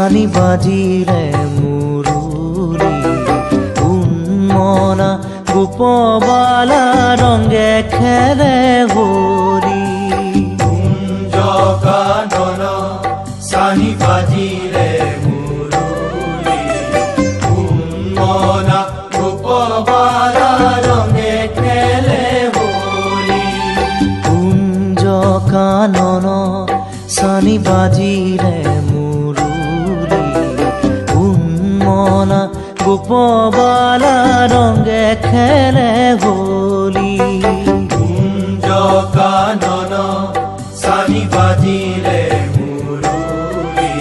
সানি বাজিলে মুৰুলি উন্মনা গোপবালা ৰঙে খেলে হোলী কুঞ্জ কানন সানি বাজিলে মুৰুলি উন্মনা গোপবালা ৰঙে খেলে হোলী কুঞ্জ কানন সানি বাজিলে মুৰুলি উন্মনা গোপবালা ৰঙে খেলে হোলী কুঞ্জ কানন সানি বাজিলে মুৰুলি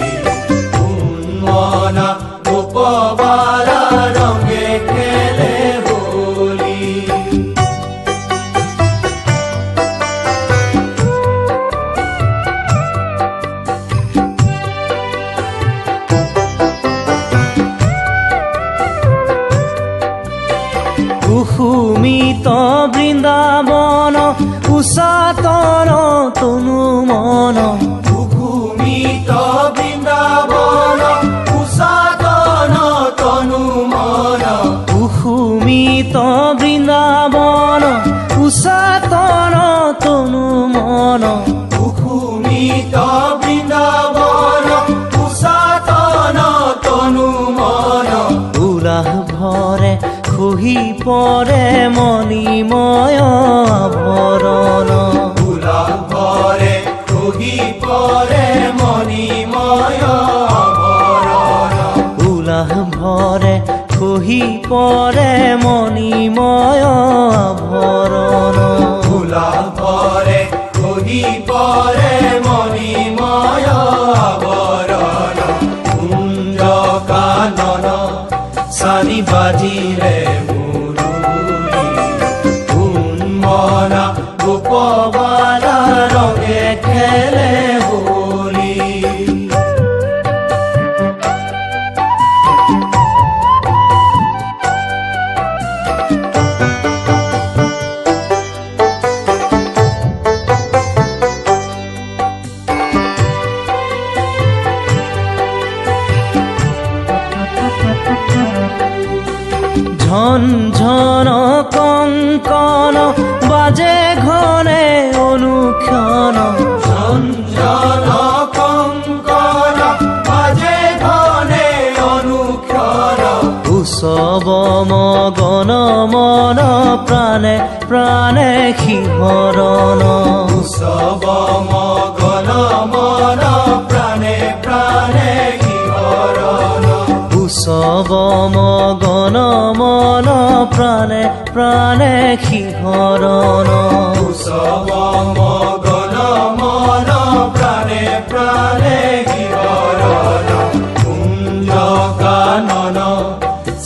উন্মনা গোপবালা ৰঙে খেলে হোলী কুসুমিত বৃন্দাবন উষাতন তনু মন কুসুমিত বৃন্দাবন উষাতন তনু মন কুসুমিত বৃন্দাবন উষাতন তনু মন কুসুমিত বৃন্দাবন উষাতন তনু মন উলাহ ভৰে খহি পৰে মণিময় আভৰণ উলাহ ভৰে খহি পৰে মণিময় আভৰণ উলাহ ভৰে খহি পৰে মণিময় আভৰণ উলাহ ভৰে খহি পৰে মণিময় আভৰণ কুঞ্জ কানন সানি বাজিলে মুৰুলি উন্মনা গোপবালা ৰঙে খেলে হোলী ঝন ঝন কঙ্কন বাজে ঘনে অনুক্ষণ ঝঞ্ঝন কঙ্কণ বাজে ঘনে অনুক্ষণ উৎসৱ মগন মন প্ৰাণে প্ৰাণে শিহৰণ উৎসৱ মগন মন প্ৰাণে প্ৰাণে শিহৰণ উৎসৱ মগন মন প্ৰাণে প্ৰাণে শিহৰণ উৎসৱ মগন মন প্ৰাণে প্ৰাণে শিহৰণ কুঞ্জ কানন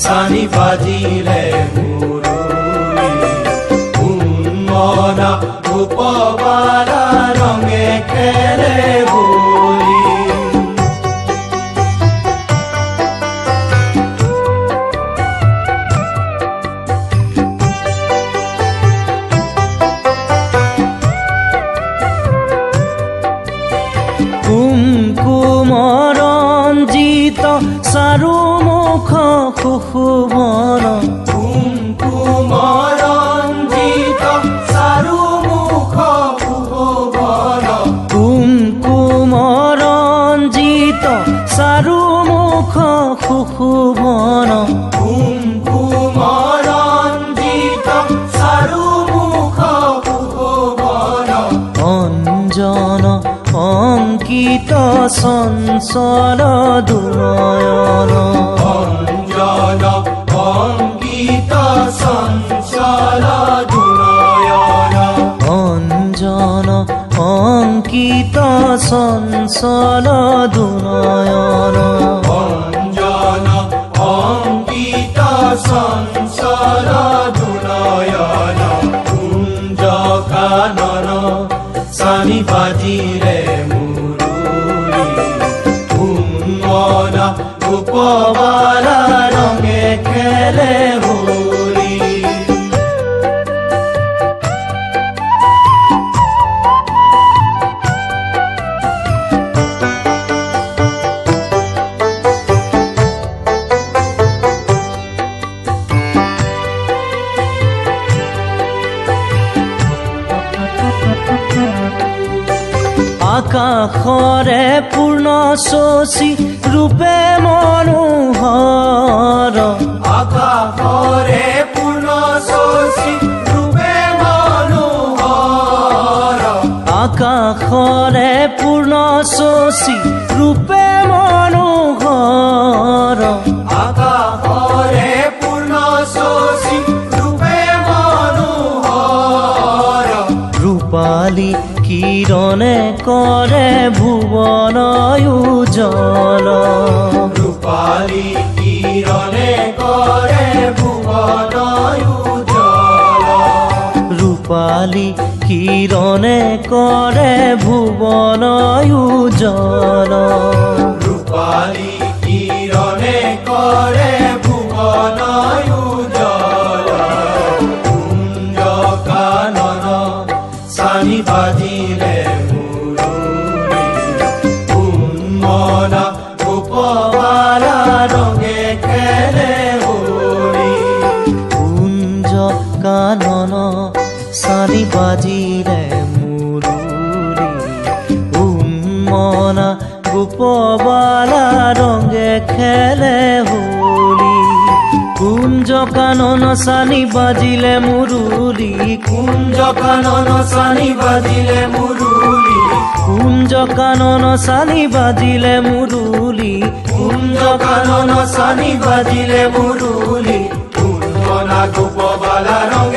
সানি বাজিলে মুৰুলি উন্মনা গোপবালা ৰঙে খেলে হোলী কুমকুম ৰঞ্জিত চাৰু মুখ সুশোভন কুমকুম ৰঞ্জিত চাৰু মুখ সুশোভন কুমকুম ৰঞ্জিত চাৰু মুখ সুশোভন কুমকুম ৰঞ্জিত চাৰু মুখ সুশোভন অঞ্জন অঙ্কিত চঞ্চল দুনয়ন অঞ্জন অঙ্কিত চঞ্চল দুনয়ন অঞ্জন অঙ্কিত চঞ্চল দুনয়ন অঞ্জন অঙ্কিত চঞ্চল দুনয়ন কুঞ্জ কানন সানি বাজিলে মুৰুলি উন্মনা গোপবালা ৰঙে খেলে হোলী আকাশৰে পূৰ্ণ শশী ৰূপে মনোহৰ আকাশৰে পূৰ্ণ শশী ৰূপে মনোহৰ আকাশৰে পূৰ্ণ শশী ৰূপে মনোহৰ আকাশৰে পূৰ্ণ শশী ৰূপে মনোহৰ ৰূপালী কিৰণে কৰে ভুৱন উজ্জ্বল ৰূপালী কিৰণে কৰে ভুৱন উজ্জ্বল ৰূপালী কিৰণে কৰে ভুৱন উজ্জ্বল ৰূপালী কিৰণে কৰে ভুৱন উজ্জ্বল কুঞ্জ কানন চানি বাজিলে মুৰুলি উন্মনা গোপবালা ৰঙে খেলে হোলী কুঞ্জ কানন চানি বাজিলে মুৰুলি উন্মনা গোপবালা ৰঙে খেলে হোলী কুঞ্জ কানন চানি বাজিলে মুৰুলি কুঞ্জ কানন চানি বাজিলে মুৰুলি কুঞ্জ কানন চানি বাজিলে মুৰুলি কুঞ্জ কানন চানি বাজিলে মুৰুলি উন্মনা গোপবালা ৰঙে